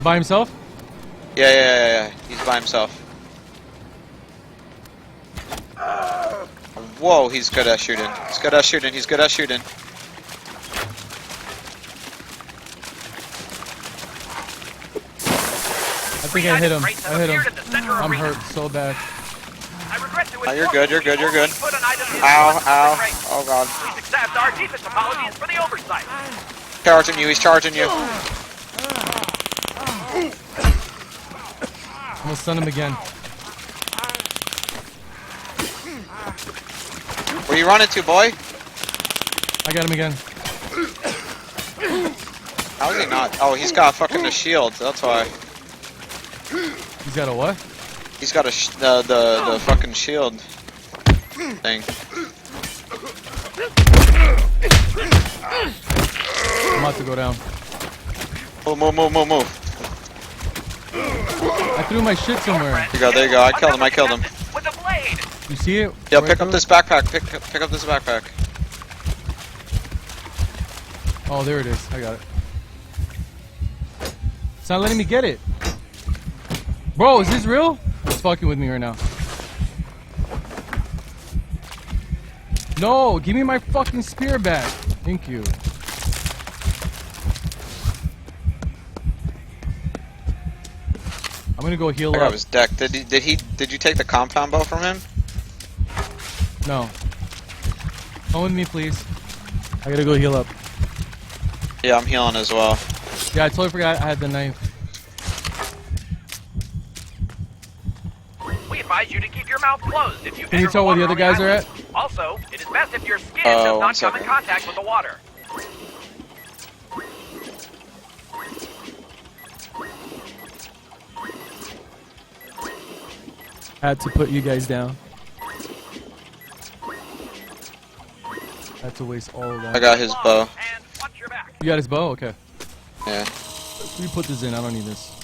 By himself? Yeah. He's by himself. Whoa, he's good at shooting. He's good at shooting. He's good at shooting. I think I hit him. I hit him. I'm hurt so bad. Oh, you're good. You're good. You're good. Ow, ow. Oh god. Please accept our deepest apologies for the oversight. Charging you. He's charging you. I'm gonna stun him again. Where you running to, boy? I got him again. How is he not? Oh, he's got fucking the shield. That's why. He's got a what? He's got a the fucking shield thing. I'm about to go down. Move. I threw my shit somewhere. There you go. There you go. I killed him. I killed him. With a blade. You see it? Yeah, Where I pick threw up it? this backpack. Pick up this backpack. Oh, there it is. I got it. It's not letting me get it. Bro, is this real? It's fucking with me right now. No, give me my fucking spear back. Thank you. I'm gonna go heal That guy up. was decked. Did you take the compound bow from him? No. Come with me, please. I gotta go heal up. Yeah, I'm healing as well. Yeah, I totally forgot I had the knife. We advise you to keep your mouth closed if you Can you enter tell where the water other on guys are at? island. Also, it is best if your skin Oh, does one not come in second. contact with the water. Had to put you guys down. Had to waste all of that. I got his bow. And watch your back. You got his bow? Okay. Yeah. Let me put this in. I don't need this.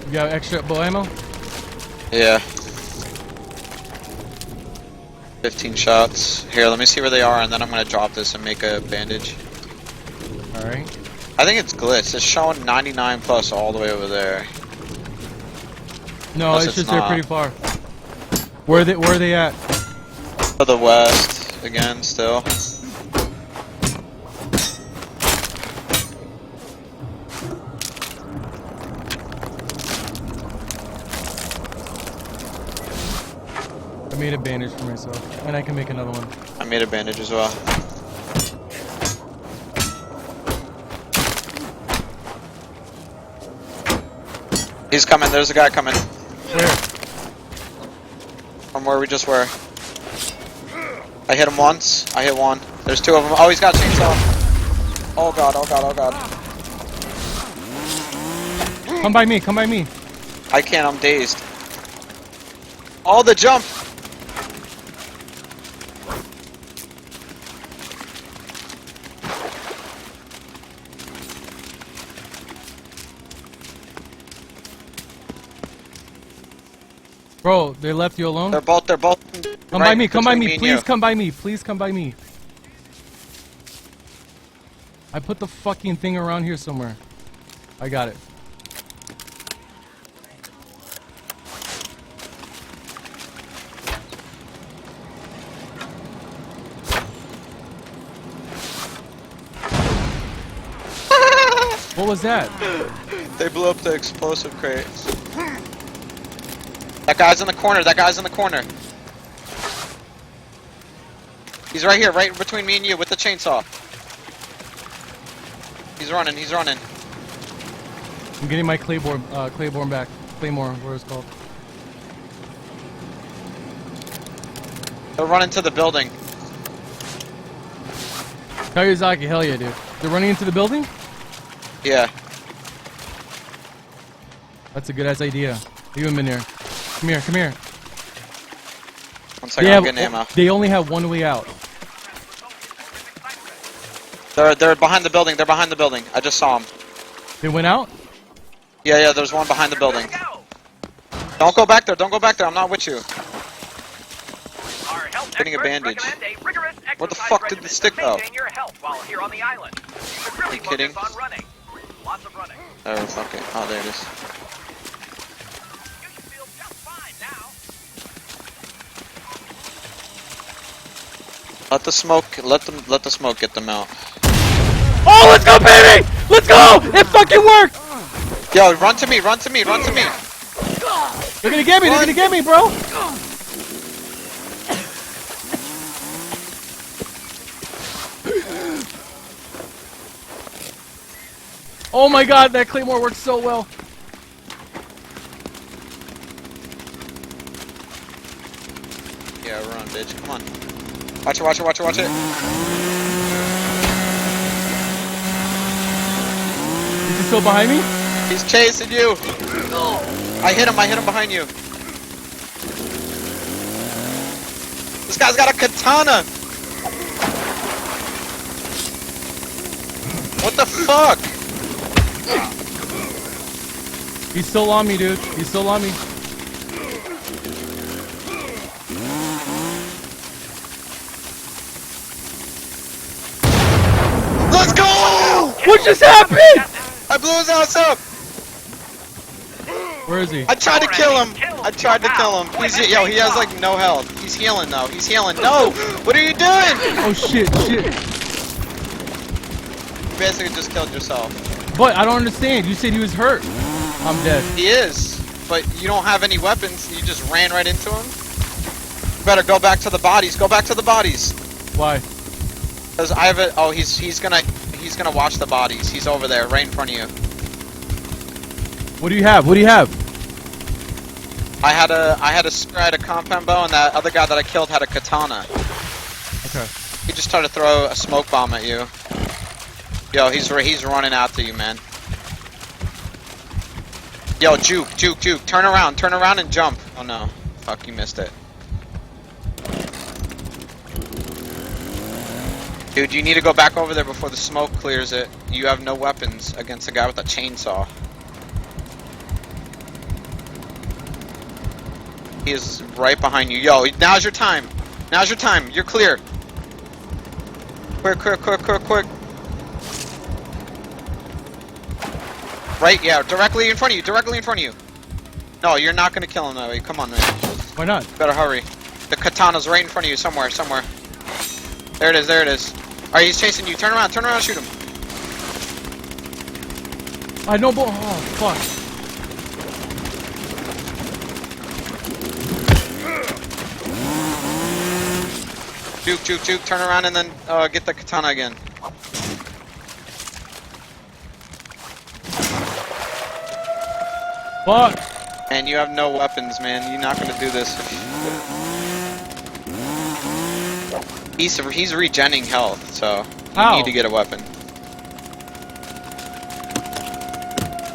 You got extra bow ammo? Yeah. 15 shots. Here, let me see where they are, and then I'm gonna drop this and make a bandage. Alright. I think it's glitched. It's showing 99 plus all the way over there. No, Unless it's it's just they're not. pretty far. Where are they at? To the west, again, still. I made a bandage for myself, and I can make another one. I made a bandage as well. He's coming. There's a guy coming. Where? From where we just were. I hit him once. I hit one. There's two of them. Oh, he's got a chainsaw. Oh god, oh god, oh god. Come by me, come by me. I can't, I'm dazed. Oh, the jump! Bro, they left you alone? They're both Come right by me, come by between me, and please you. come by me, please come by me. I put the fucking thing around here somewhere. I got it. What was that? They blew up the explosive crate. That guy's in the corner, that guy's in the corner. He's right here, right between me and you with the chainsaw. He's running, he's running. I'm getting my Claymore back. Claymore, what it's called. They're running to the building. Kayazaki, hell yeah, dude. They're running into the building? Yeah. That's a good ass idea. Leave him in there. Come here, come here. One second, I'm getting ammo. They only have one way out. They're behind the building. They're behind the building. I just saw them. They went out? Yeah, there's one behind the building. Go. Don't go back there. Don't go back there. I'm not with you. Our health Getting a experts bandage. recommend a rigorous Where the exercise fuck did the regimen stick to go? maintain your health while here on the island. You should really you kidding? focus on running. Lots of running. Oh, fuck it. Oh, there it is. You should feel just fine now. Let the smoke. Let the smoke get them out. Oh, let's go, baby! Let's go! It fucking worked! Yo, run to me. Run to me. Run to me. They're gonna get me. They're gonna get me, bro. Oh my god, that claymore works so well. Yeah, run, bitch. Come on. Watch it. Watch it. Watch it. Watch it. Is he still behind me? He's chasing you. I hit him. I hit him behind you. This guy's got a katana. What the fuck? He's still on me, dude. He's still on me. Let's go! What just happened? I blew his ass up. Where is he? I tried to kill him. I tried to kill him. Yo, he has like no health. He's healing though. He's healing. No! What are you doing? Oh shit, shit. You basically just killed yourself. But I don't understand. You said he was hurt. I'm dead. He is, but you don't have any weapons. You just ran right into him. You better go back to the bodies. Go back to the bodies. Why? Cause I have it. Oh, he's gonna watch the bodies. He's over there, right in front of you. What do you have? What do you have? I had a compound bow, and that other guy that I killed had a katana. Okay. He just tried to throw a smoke bomb at you. Yo, he's running after you, man. Yo, juke. Turn around and jump. Oh no, fuck, you missed it. Dude, you need to go back over there before the smoke clears it. You have no weapons against a guy with a chainsaw. He is right behind you. Yo, now's your time. Now's your time. You're clear. Quick. Right, yeah, directly in front of you. No, you're not gonna kill him that way. Come on, man. Why not? You better hurry. The katana's right in front of you somewhere. There it is. Alright, he's chasing you. Turn around, shoot him. I know, but oh fuck. Juke. Turn around and then get the katana again. Fuck. And you have no weapons, man. You're not gonna do this. He's regenning health, so you How? need to get a weapon.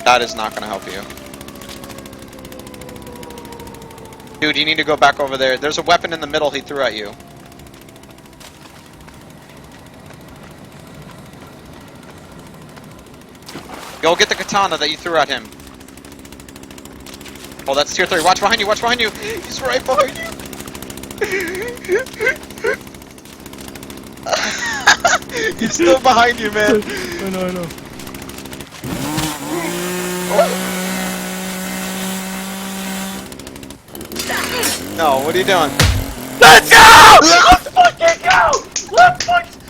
That is not gonna help you. Dude, you need to go back over there. There's a weapon in the middle he threw at you. Go get the katana that you threw at him. Oh, that's tier 3. Watch behind you. He's right behind you. He's still behind you, man. I know. No, what are you doing? Let's go! Let's fucking go! Let's fucking...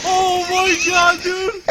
Oh my god, dude!